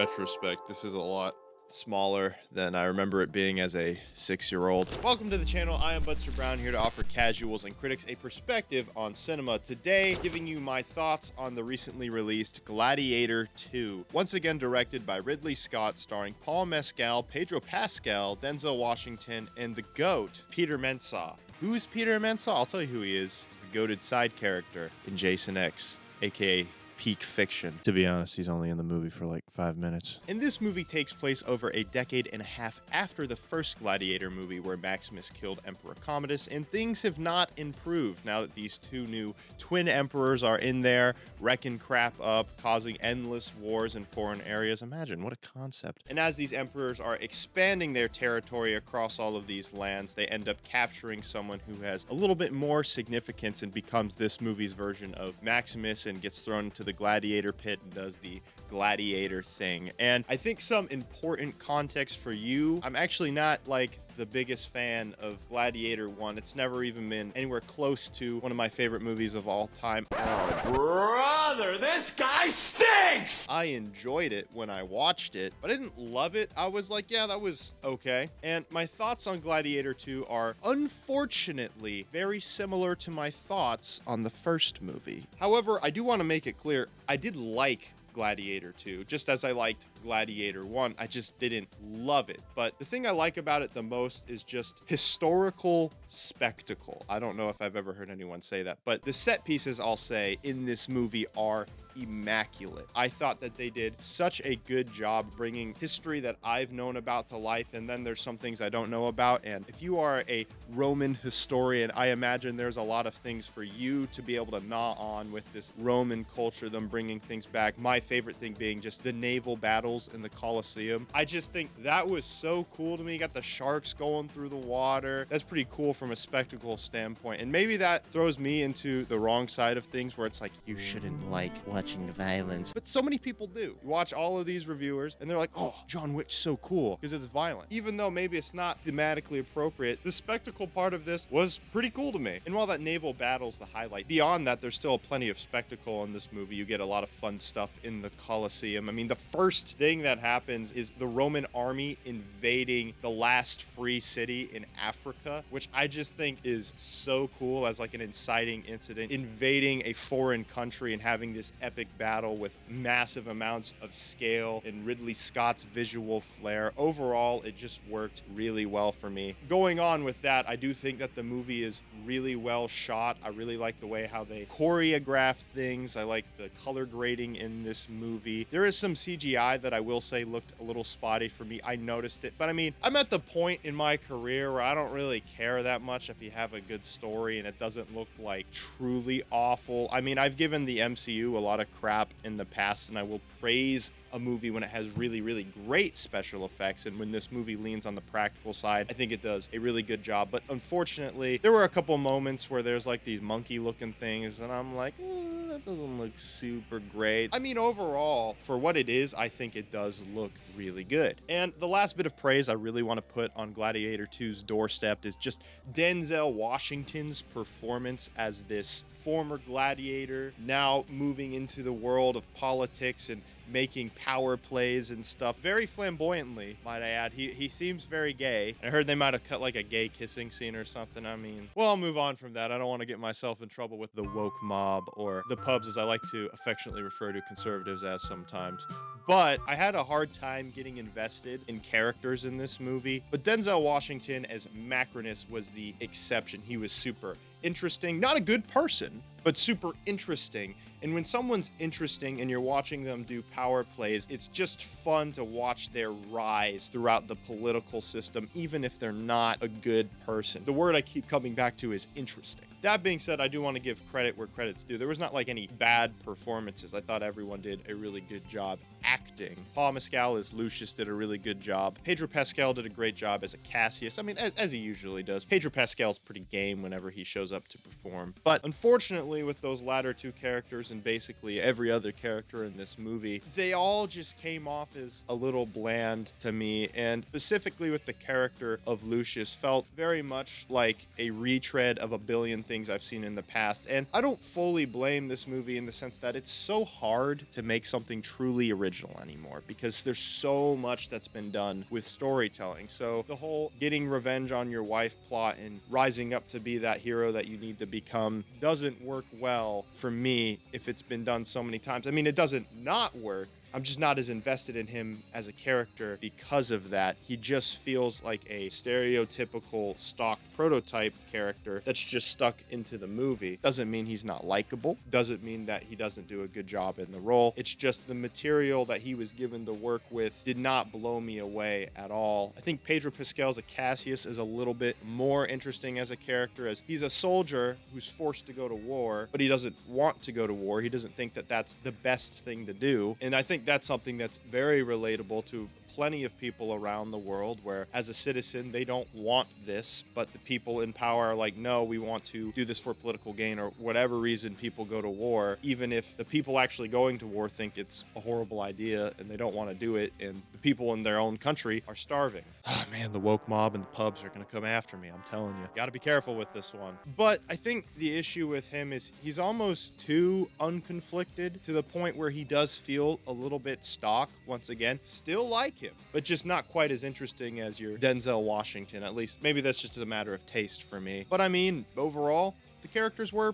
retrospect, this is a lot smaller than I remember it being as a 6-year-old. Welcome to the channel. I am BudsterBrown, here to offer casuals and critics a perspective on cinema. Today, giving you my thoughts on the recently released Gladiator II. Once again directed by Ridley Scott, starring Paul Mescal, Pedro Pascal, Denzel Washington, and the GOAT, Peter Mensah. Who's Peter Mensah? I'll tell you who he is. He's the goated side character in Jason X, aka peak fiction. To be honest, he's only in the movie for like 5 minutes. And this movie takes place over a decade and a half after the first Gladiator movie, where Maximus killed Emperor Commodus, and things have not improved now that these two new twin emperors are in there, wrecking crap up, causing endless wars in foreign areas. Imagine, what a concept. And as these emperors are expanding their territory across all of these lands, they end up capturing someone who has a little bit more significance and becomes this movie's version of Maximus, and gets thrown into the gladiator pit and does the gladiator thing. And I think some important context for you, I'm actually not like the biggest fan of Gladiator 1. It's never even been anywhere close to one of my favorite movies of all time. Oh, brother, this guy stinks! I enjoyed it when I watched it, but I didn't love it. I was like, yeah, that was okay. And my thoughts on Gladiator 2 are unfortunately very similar to my thoughts on the first movie. However, I do want to make it clear, I did like Gladiator 2, just as I liked Gladiator 1. I just didn't love it. But the thing I like about it the most is just historical spectacle. I don't know if I've ever heard anyone say that, but the set pieces, I'll say, in this movie are immaculate. I thought that they did such a good job bringing history that I've known about to life, and then there's some things I don't know about. And if you are a Roman historian, I imagine there's a lot of things for you to be able to gnaw on with this Roman culture, them bringing things back. My favorite thing being just the naval battles in the Colosseum. I just think that was so cool to me. You got the sharks going through the water. That's pretty cool from a spectacle standpoint. And maybe that throws me into the wrong side of things, where it's like, you shouldn't like watching violence. But so many people do. You watch all of these reviewers and they're like, oh, John Wick's so cool because it's violent. Even though maybe it's not thematically appropriate, the spectacle part of this was pretty cool to me. And while that naval battle's the highlight, beyond that, there's still plenty of spectacle in this movie. You get a lot of fun stuff in the Colosseum. I mean, the first thing that happens is the Roman army invading the last free city in Africa, which I just think is so cool as like an inciting incident, invading a foreign country and having this epic battle with massive amounts of scale and Ridley Scott's visual flair. Overall, it just worked really well for me. Going on with that, I do think that the movie is really well shot. I really like the way how they choreograph things. I like the color grading in this movie. There is some CGI that I will say looked a little spotty for me. I noticed it, but I mean, I'm at the point in my career where I don't really care that much if you have a good story and it doesn't look like truly awful. I mean, I've given the MCU a lot of crap in the past, and I will praise a movie when it has really, really great special effects. And when this movie leans on the practical side, I think it does a really good job. But unfortunately, there were a couple moments where there's like these monkey looking things and I'm like, that doesn't look super great. I mean, overall, for what it is, I think it does look really good. And the last bit of praise I really want to put on Gladiator 2's doorstep is just Denzel Washington's performance as this former gladiator, now moving into the world of politics and making power plays and stuff very flamboyantly, might I add. He seems very gay. I heard they might have cut like a gay kissing scene or something. I mean, well, I'll move on from that. I don't want to get myself in trouble with the woke mob, or the pubs, as I like to affectionately refer to conservatives as sometimes. But I had a hard time getting invested in characters in this movie. But Denzel Washington as Macrinus was the exception. He was super interesting, not a good person, but super interesting. And when someone's interesting and you're watching them do power plays, it's just fun to watch their rise throughout the political system, even if they're not a good person. The word I keep coming back to is interesting. That being said, I do want to give credit where credit's due. There was not like any bad performances. I thought everyone did a really good job acting. Paul Mescal as Lucius did a really good job. Pedro Pascal did a great job as a Cassius. I mean, as he usually does. Pedro Pascal's pretty game whenever he shows up to perform. But unfortunately, unfortunately, with those latter two characters and basically every other character in this movie, they all just came off as a little bland to me, and specifically with the character of Lucius felt very much like a retread of a billion things I've seen in the past. And I don't fully blame this movie in the sense that it's so hard to make something truly original anymore because there's so much that's been done with storytelling. So the whole getting revenge on your wife plot and rising up to be that hero that you need to become doesn't work well for me if it's been done so many times. I mean, it doesn't not work. I'm just not as invested in him as a character because of that. He just feels like a stereotypical stock prototype character that's just stuck into the movie. Doesn't mean he's not likable. Doesn't mean that he doesn't do a good job in the role. It's just the material that he was given to work with did not blow me away at all. I think Pedro Pascal's Cassius is a little bit more interesting as a character, as he's a soldier who's forced to go to war, but he doesn't want to go to war. He doesn't think that that's the best thing to do. And I think that's something that's very relatable to plenty of people around the world, where as a citizen they don't want this, but the people in power are like, no, we want to do this for political gain, or whatever reason people go to war, even if the people actually going to war think it's a horrible idea and they don't want to do it, and the people in their own country are starving. Oh man, the woke mob and the pubs are gonna come after me, I'm telling you. Gotta be careful with this one. But I think the issue with him is he's almost too unconflicted, to the point where he does feel a little bit stock once again. Still like him, but just not quite as interesting as your Denzel Washington. At least maybe that's just a matter of taste for me. But I mean, overall, the characters were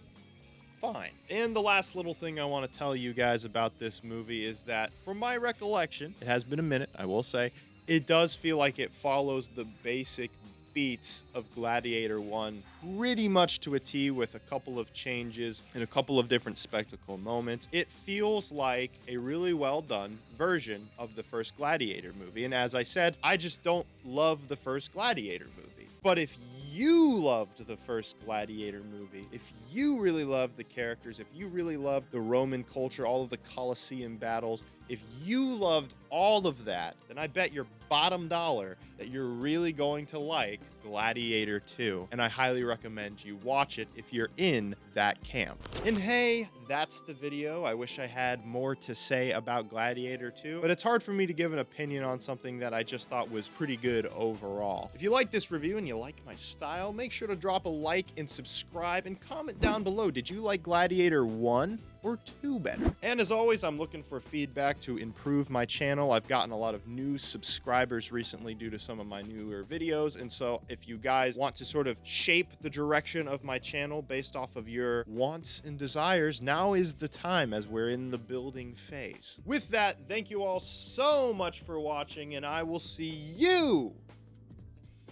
fine. And the last little thing I want to tell you guys about this movie is that, from my recollection, it has been a minute, I will say, it does feel like it follows the basic beats of Gladiator 1 pretty much to a T, with a couple of changes and a couple of different spectacle moments. It feels like a really well done version of the first Gladiator movie. And as I said, I just don't love the first Gladiator movie. But if you loved the first Gladiator movie, if you really loved the characters, if you really loved the Roman culture, all of the Colosseum battles, if you loved all of that, then I bet your bottom dollar that you're really going to like Gladiator 2. And I highly recommend you watch it if you're in that camp. And hey, that's the video. I wish I had more to say about Gladiator 2, but it's hard for me to give an opinion on something that I just thought was pretty good overall. If you like this review and you like my style, make sure to drop a like and subscribe, and comment down below, did you like Gladiator 1 or 2 better? And as always, I'm looking for feedback to improve my channel. I've gotten a lot of new subscribers recently due to some of my newer videos, and so if you guys want to sort of shape the direction of my channel based off of your wants and desires, now is the time, as we're in the building phase. With that, thank you all so much for watching, and I will see you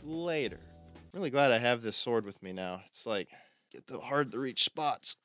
later. Really glad I have this sword with me now. It's like, get the hard to reach spots.